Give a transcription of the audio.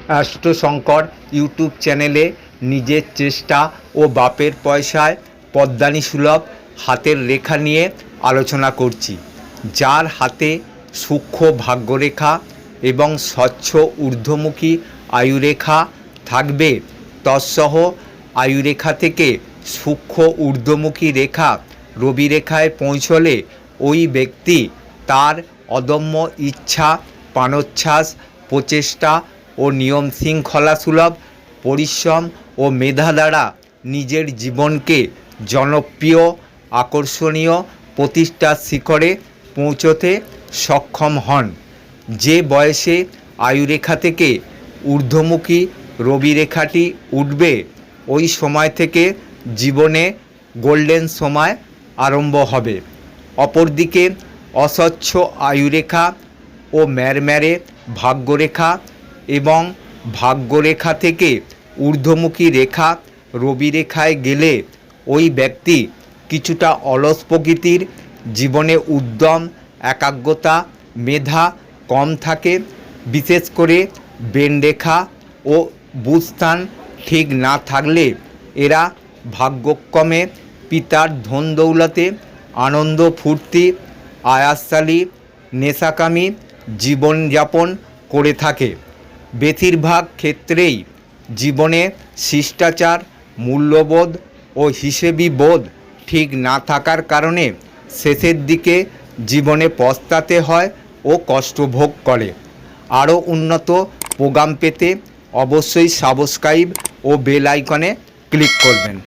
অ্যাস্ট্রোশঙ্কর YouTube চ্যানেলে নিজের চেষ্টা ও বাপের পয়সায় পদ্মানি সুলভ হাতের রেখা নিয়ে আলোচনা করছি। যার হাতে সূক্ষ্ম ভাগ্যরেখা এবং স্বচ্ছ ঊর্ধ্বমুখী আয়ুরেখা থাকবে, তৎসহ আয়ুরেখা থেকে সূক্ষ্ম ঊর্ধ্বমুখী রেখা রবি রেখায় পৌঁছলে ওই ব্যক্তি তার অদম্য ইচ্ছা, প্রাণোচ্ছ্বাস, প্রচেষ্টা ও নিয়ম শৃঙ্খলা সুলভ পরিশ্রম ও মেধা দ্বারা নিজের জীবনকে জনপ্রিয়, আকর্ষণীয়, প্রতিষ্ঠার শিখরে পৌঁছতে সক্ষম হন। যে বয়সে আয়ুরেখা থেকে ঊর্ধ্বমুখী রবি রেখাটি উঠবে, ওই সময় থেকে জীবনে গোল্ডেন সময় আরম্ভ হবে। অপরদিকে অস্বচ্ছ আয়ুরেখা ও ম্যারম্যারে ভাগ্যরেখা এবং ভাগ্যরেখা থেকে ঊর্ধ্বমুখী রেখা রবি রেখায় গেলে ওই ব্যক্তি কিছুটা অলস প্রকৃতির, জীবনে উদ্যম, একাগ্রতা, মেধা কম থাকে। বিশেষ করে বেন রেখা ও বুস্থান ঠিক না থাকলে এরা ভাগ্যক্রমে পিতার ধন দৌলতে আনন্দ ফুর্তি, আয়াসশালী, নেশাকামী জীবনযাপন করে থাকে। বেশিরভাগ ক্ষেত্রেই জীবনে শিষ্টাচার, মূল্যবোধ ও হিসেবি বোধ ঠিক না থাকার কারণে শেষের দিকে জীবনে পস্তাতে হয় ও কষ্ট ভোগ করে। আরও উন্নত প্রোগ্রাম পেতে অবশ্যই সাবস্ক্রাইব ও বেল আইকনে ক্লিক করবেন।